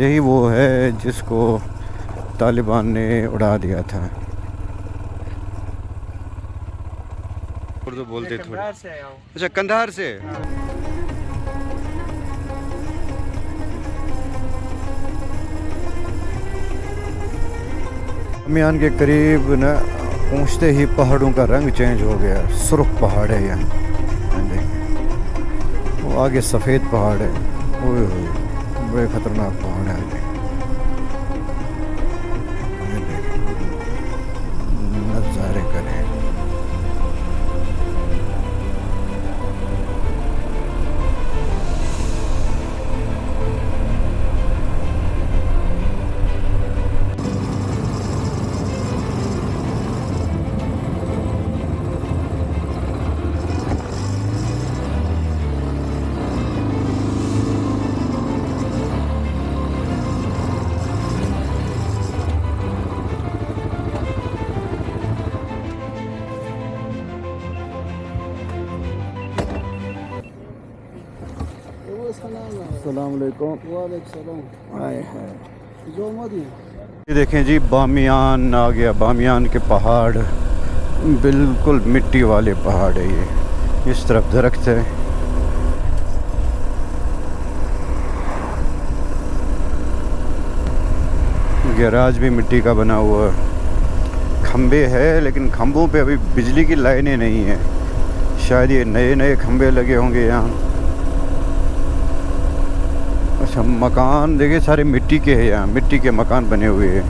यही वो है जिसको तालिबान ने उड़ा दिया था। उर्दू बोलते थोड़े। अच्छा, कंधार से। बामियान के करीब न पहुंचते ही पहाड़ों का रंग चेंज हो गया। सुर्ख पहाड़ है यहाँ, देखिए वो आगे सफ़ेद पहाड़ है। ओए होए, बड़े खतरनाक पहाड़ है आगे। ये देखिए, नज़ारे करें। ये देखें जी, बामियान आ गया। बामियान के पहाड़ बिल्कुल मिट्टी वाले पहाड़ है। ये इस तरफ दरख्त है। गैराज भी मिट्टी का बना हुआ है। खंबे है, लेकिन खंबों पे अभी बिजली की लाइनें नहीं है। शायद ये नए नए खंबे लगे होंगे यहाँ। अच्छा, मकान देखिए सारे मिट्टी के हैं। यहाँ मिट्टी के मकान बने हुए हैं।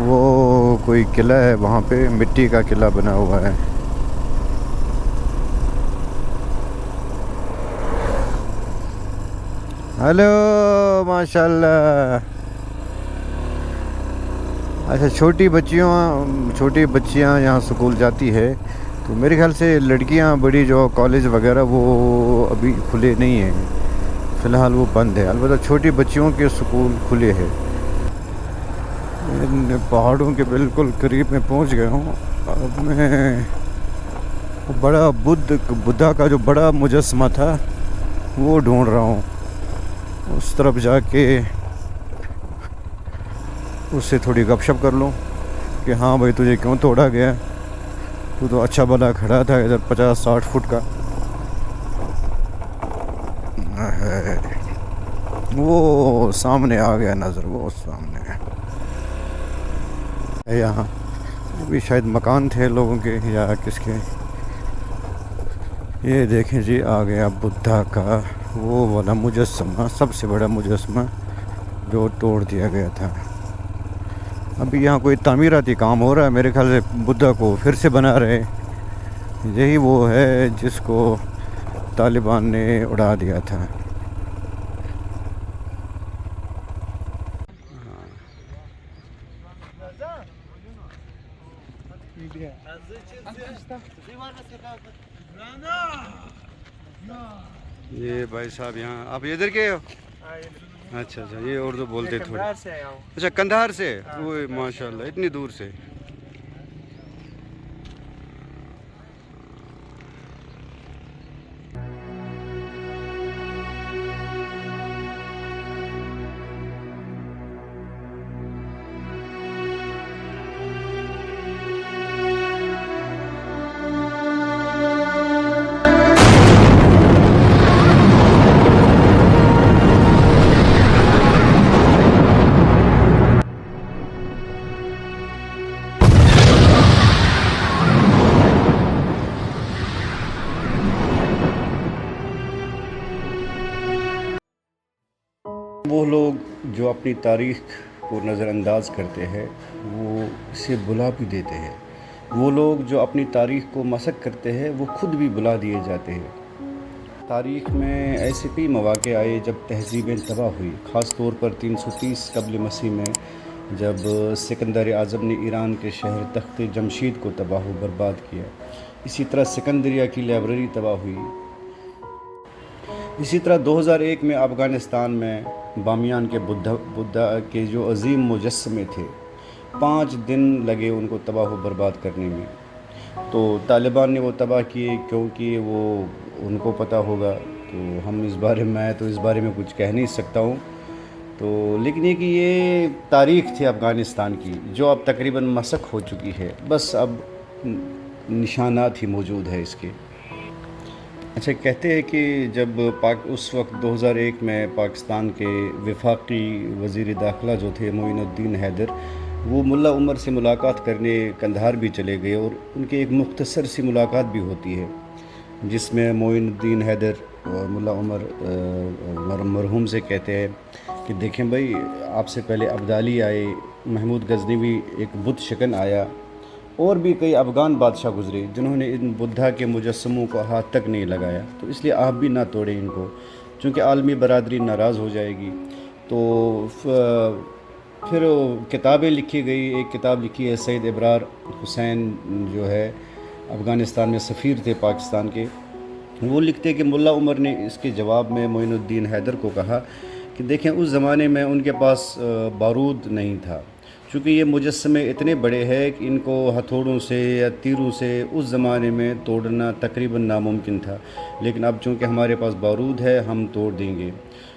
वो कोई किला है वहाँ पे, मिट्टी का किला बना हुआ है। हेलो, माशाल्लाह। अच्छा, छोटी बच्चियाँ यहाँ स्कूल जाती है, तो मेरे ख्याल से लड़कियाँ बड़ी जो कॉलेज वगैरह वो अभी खुले नहीं हैं। फ़िलहाल वो बंद है। अलबत्ता छोटी बच्चियों के स्कूल खुले हैं। इन पहाड़ों के बिल्कुल करीब में पहुँच गया हूँ। अब मैं बड़ा बुद्धा का जो बड़ा मुजस्समा था वो ढूंढ रहा हूँ। उस तरफ जाके उससे थोड़ी गपशप कर लूँ कि हाँ भाई, तुझे क्यों तोड़ा गया? तू तो अच्छा भला खड़ा था इधर 50-60 फुट का। वो सामने आ गया नज़र, वो सामने है। यहाँ भी शायद मकान थे लोगों के या किसके। ये देखें जी, आ गया बुद्धा का वो वाला मुजस्समा, सबसे बड़ा मुजस्समा जो तोड़ दिया गया था। अभी यहाँ कोई तामीराती काम हो रहा है, मेरे ख्याल से बुद्धा को फिर से बना रहे। यही वो है जिसको तालिबान ने उड़ा दिया था। ये भाई साहब, यहाँ आप इधर के हो? अच्छा अच्छा, ये उर्दू बोलते थोड़े। अच्छा, कंधार से। वो माशाल्लाह, इतनी दूर से। वो लोग जो अपनी तारीख़ को नज़रअंदाज करते हैं वो इसे बुला भी देते हैं। वो लोग जो अपनी तारीख़ को मसख़ करते हैं वो ख़ुद भी बुला दिए जाते हैं। तारीख़ में ऐसे कई मौक़े आए जब तहज़ीबें तबाह हुई, ख़ास तौर पर 330 क़ब्ल मसीह में जब सिकंदर आज़म ने ईरान के शहर तख्त जमशीद को तबाह व बर्बाद किया। इसी तरह सिकंदरिया की लाइब्रेरी तबाह हुई। इसी तरह 2001 में अफ़गानिस्तान में बामियान के बुद्धा के जो अजीम मुजस्समे थे, 5 दिन लगे उनको तबाह व बर्बाद करने में। तो तालिबान ने वो तबाह किए, क्योंकि वो उनको पता होगा। तो हम इस बारे में, मैं तो इस बारे में कुछ कह नहीं सकता हूँ। तो लेकिन ये कि ये तारीख़ थी अफ़गानिस्तान की, जो अब तकरीबन मसख़ हो चुकी है। बस अब निशानात ही मौजूद है इसके। अच्छा, कहते हैं कि जब उस वक्त 2001 में पाकिस्तान के वफाकी वज़ीर दाखिला जो थे मोइनुद्दीन हैदर, वो मुल्ला उमर से मुलाकात करने कंधार भी चले गए, और उनकी एक मुख्तसर सी मुलाकात भी होती है, जिसमें मोइनुद्दीन हैदर और मुल्ला उमर मरहूम से कहते हैं कि देखें भाई, आपसे पहले अब्दाली आए, महमूद गज़नवी एक बुत शिकन आया, और भी कई अफ़गान बादशाह गुज़रे जिन्होंने इन बुद्धा के मुजस्समों को हाथ तक नहीं लगाया। तो इसलिए आप भी ना तोड़ें इनको, चूँकि आलमी बरादरी नाराज़ हो जाएगी। तो फिर किताबें लिखी गई। एक किताब लिखी है सैयद इब्रार हुसैन, जो है अफ़गानिस्तान में सफ़ीर थे पाकिस्तान के। वो लिखते कि मुल्ला उमर ने इसके जवाब में मोइनुद्दीन हैदर को कहा कि देखें, उस ज़माने में उनके पास बारूद नहीं था, चूँकि ये मुजस्समे इतने बड़े हैं कि इनको हथौड़ों से या तीरों से उस ज़माने में तोड़ना तकरीबन नामुमकिन था। लेकिन अब चूँकि हमारे पास बारूद है, हम तोड़ देंगे।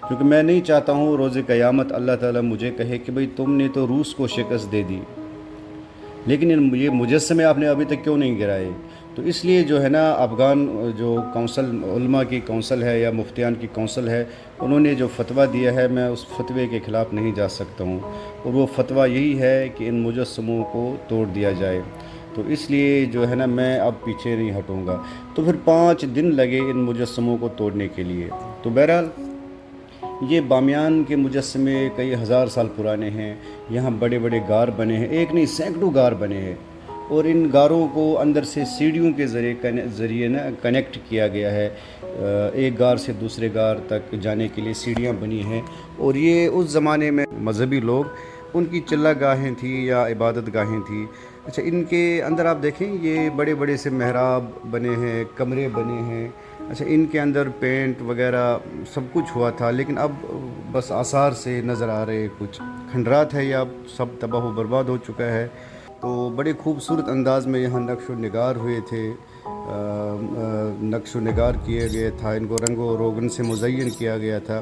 क्योंकि मैं नहीं चाहता हूँ रोज़े क़यामत अल्लाह ताला मुझे कहे कि भाई तुमने तो रूस को शिकस्त दे दी, लेकिन ये मुजस्समे आपने अभी तक क्यों नहीं गिराए। तो इसलिए जो है ना, अफ़गान जो काउंसिल, उलमा की काउंसिल है या मुफ्तियान की काउंसिल है, उन्होंने जो फतवा दिया है, मैं उस फतवे के ख़िलाफ़ नहीं जा सकता हूँ। और वो फतवा यही है कि इन मुजस्समों को तोड़ दिया जाए। तो इसलिए जो है ना, मैं अब पीछे नहीं हटूँगा। तो फिर 5 दिन लगे इन मुजस्समों को तोड़ने के लिए। तो बहरहाल ये बामियान के मुजस्समे कई हज़ार साल पुराने हैं। यहाँ बड़े बड़े गार बने हैं, एक नहीं सैकड़ों गार बने हैं, और इन गारों को अंदर से सीढ़ियों के ज़रिए ना कनेक्ट किया गया है। एक गार से दूसरे गार तक जाने के लिए सीढ़ियाँ बनी हैं। और ये उस ज़माने में मज़हबी लोग, उनकी चिल्ला गाहें थी या इबादत गाहें थी। अच्छा, इनके अंदर आप देखें, ये बड़े बड़े से मेहराब बने हैं, कमरे बने हैं। अच्छा, इनके अंदर पेंट वगैरह सब कुछ हुआ था, लेकिन अब बस आसार से नज़र आ रहे, कुछ खंडरात है या सब तबाह व बर्बाद हो चुका है। तो बड़े खूबसूरत अंदाज में यहाँ नक्श व निगार हुए थे, नक्श व निगार किए गए था, इनको रंगो रोगन से मुज़य्यन किया गया था।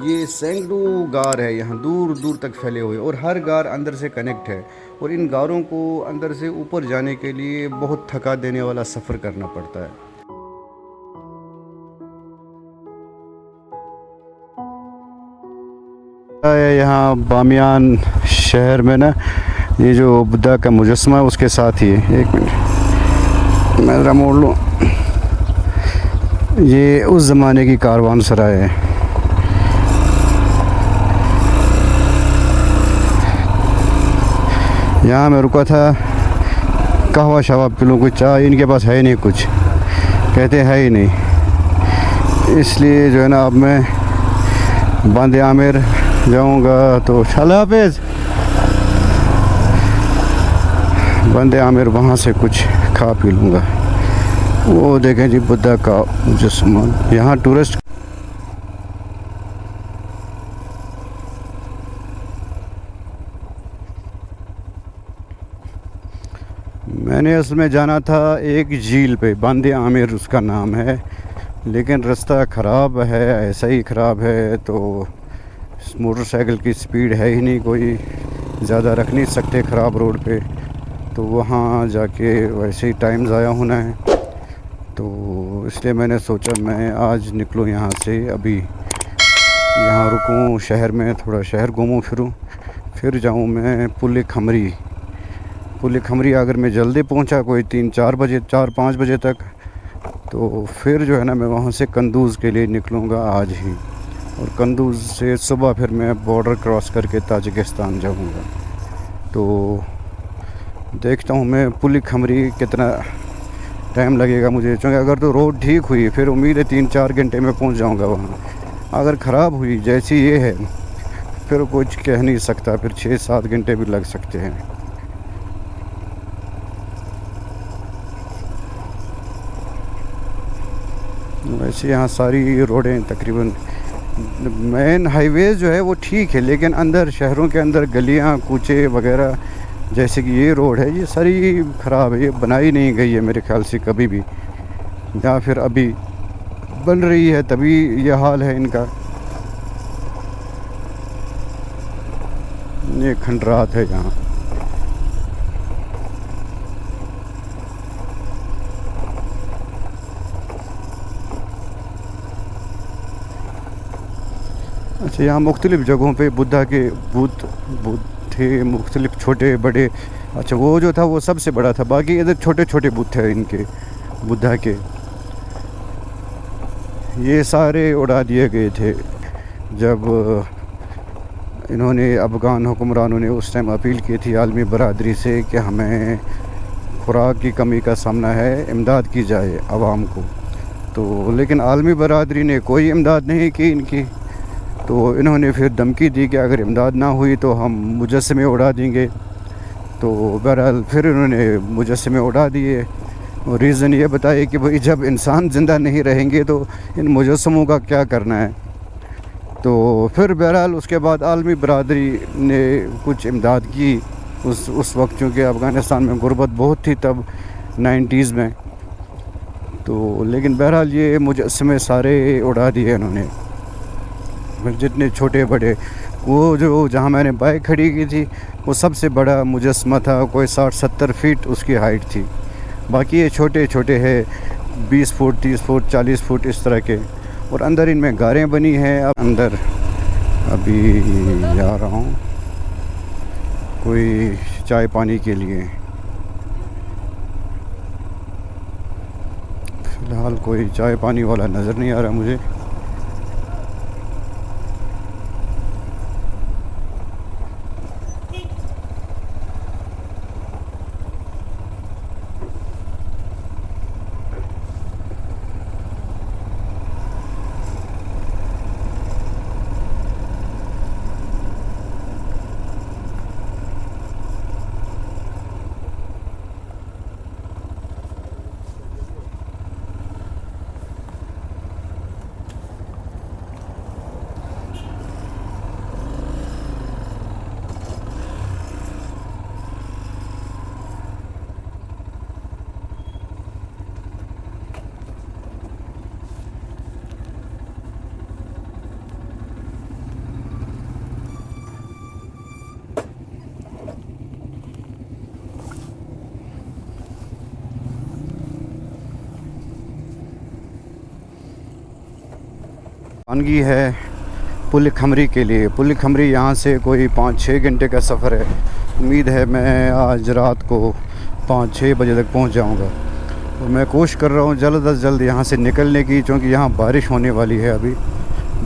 ये सैकड़ों गार है यहाँ दूर दूर तक फैले हुए, और हर गार अंदर से कनेक्ट है। और इन गारों को अंदर से ऊपर जाने के लिए बहुत थका देने वाला सफ़र करना पड़ता है। यहाँ बामियान शहर में ना, ये जो बुद्धा का मुजस्समा है उसके साथ ही है। एक मिनट मैं ज़रा मोड़ लूँ। ये उस ज़माने की कारवान सराय है। यहाँ मैं रुका था, कहवा शवा पी लूँ, कुछ चाय इनके पास है नहीं, कुछ कहते है ही नहीं। इसलिए जो है ना, अब मैं बंद आमिर जाऊँगा। तो अल्लाह हाफ़िज़। बंदे आमिर वहाँ से कुछ खा पी लूँगा। वो देखें जी, बुद्धा का मुजस्समा। यहाँ टूरिस्ट मैंने असल में जाना था एक झील पे, बंदे आमिर उसका नाम है, लेकिन रास्ता ख़राब है, ऐसा ही ख़राब है। तो मोटरसाइकिल की स्पीड है ही नहीं, कोई ज़्यादा रख नहीं सकते ख़राब रोड पे। तो वहाँ जाके वैसे ही टाइम ज़ाया होना है। तो इसलिए मैंने सोचा मैं आज निकलूँ यहाँ से, अभी यहाँ रुकूँ शहर में, थोड़ा शहर घूमूँ फिरूँ, फिर जाऊँ मैं पुल खमरी। पुल खमरी अगर मैं जल्दी पहुँचा, कोई 3-4 बजे, 4-5 बजे तक, तो फिर जो है ना, मैं वहाँ से कंदूज़ के लिए निकलूँगा आज ही। और कंदूज़ से सुबह फिर मैं बॉर्डर क्रॉस करके ताजिकिस्तान जाऊँगा। तो देखता हूँ मैं पुल खमरी कितना टाइम लगेगा मुझे, क्योंकि अगर तो रोड ठीक हुई फिर उम्मीद है 3-4 घंटे में पहुँच जाऊँगा वहाँ। अगर ख़राब हुई जैसी ये है, फिर कुछ कह नहीं सकता, फिर 6-7 घंटे भी लग सकते हैं। वैसे यहाँ सारी रोडें तकरीबन, मेन हाईवेज़ जो है वो ठीक है, लेकिन अंदर शहरों के अंदर गलियाँ कूचे वगैरह जैसे कि ये रोड है, ये सारी ख़राब है, ये बनाई नहीं गई है मेरे ख्याल से कभी भी, या फिर अभी बन रही है तभी ये हाल है इनका। ये खंडरात है यहाँ। अच्छा, यहाँ मुख्तलिफ़ जगहों पे बुद्धा के बुत बुत थे, मुख्तलिफ़ छोटे बड़े। अच्छा, वो जो था वो सबसे बड़ा था, बाकी इधर छोटे छोटे बुत थे इनके बुद्धा के। ये सारे उड़ा दिए गए थे जब इन्होंने, अफ़गान हुक्मरानों ने उस टाइम अपील की थी आलमी बरादरी से कि हमें खुराक की कमी का सामना है, इमदाद की जाए आवाम को। तो लेकिन आलमी बरादरी ने कोई इमदाद नहीं की इनकी। तो इन्होंने फिर धमकी दी कि अगर इमदाद ना हुई तो हम मुजस्समे उड़ा देंगे। तो बहरहाल फिर इन्होंने मुजस्समे उड़ा दिए और रीज़न ये बताया कि भाई जब इंसान ज़िंदा नहीं रहेंगे तो इन मुजस्समों का क्या करना है। तो फिर बहरहाल उसके बाद आलमी बरादरी ने कुछ इमदाद की उस वक्त, चूँकि अफ़गानिस्तान में गुर्बत बहुत थी तब 90s में। तो लेकिन बहरहाल ये मुजस्समे सारे उड़ा दिए इन्होंने, जितने छोटे बड़े। वो जो जहाँ मैंने बाइक खड़ी की थी वो सबसे बड़ा मुजस्समा था, कोई 60-70 फीट उसकी हाइट थी। बाकी ये छोटे छोटे हैं, 20 फुट 30 फुट 40 फुट इस तरह के। और अंदर इनमें गारें बनी हैं। अब अंदर अभी जा रहा हूँ कोई चाय पानी के लिए। फ़िलहाल कोई चाय पानी वाला नज़र नहीं आ रहा मुझे। वानगी है पुल खमरी के लिए। पुल खमरी यहाँ से कोई 5-6 घंटे का सफ़र है। उम्मीद है मैं आज रात को 5-6 बजे तक पहुँच जाऊँगा। और मैं कोशिश कर रहा हूँ जल्द अज जल्द यहाँ से निकलने की, क्योंकि यहाँ बारिश होने वाली है। अभी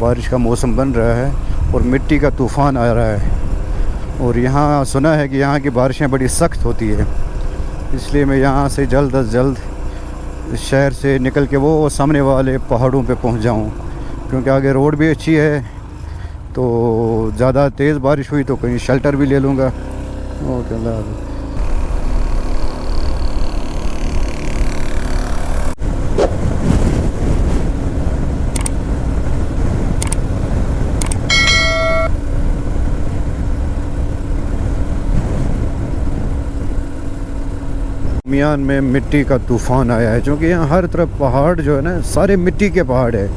बारिश का मौसम बन रहा है और मिट्टी का तूफ़ान आ रहा है। और यहाँ सुना है कि यहाँ की बारिशें बड़ी सख्त होती है, इसलिए मैं यहाँ से जल्द अज जल्द शहर से निकल के वो सामने वाले पहाड़ों पे पहुँच जाऊँ, क्योंकि आगे रोड भी अच्छी है। तो ज़्यादा तेज़ बारिश हुई तो कहीं शेल्टर भी ले लूँगा। ओके, अल्लाह हाफ़िज़। मियान में मिट्टी का तूफ़ान आया है, क्योंकि यहाँ हर तरफ पहाड़ जो है ना, सारे मिट्टी के पहाड़ है।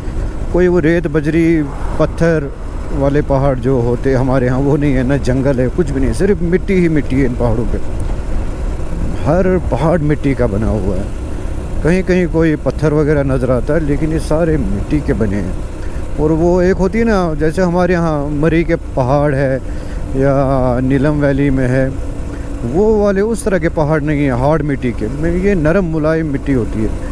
कोई वो रेत बजरी पत्थर वाले पहाड़ जो होते हमारे यहाँ वो नहीं है, ना जंगल है, कुछ भी नहीं, सिर्फ मिट्टी ही मिट्टी है इन पहाड़ों पे। हर पहाड़ मिट्टी का बना हुआ है, कहीं कहीं कोई पत्थर वगैरह नज़र आता है, लेकिन ये सारे मिट्टी के बने हैं। और वो एक होती है ना, जैसे हमारे यहाँ मरी के पहाड़ है या नीलम वैली में है, वो वाले उस तरह के पहाड़ नहीं है हार्ड मिट्टी के। ये नरम मुलायम मिट्टी होती है।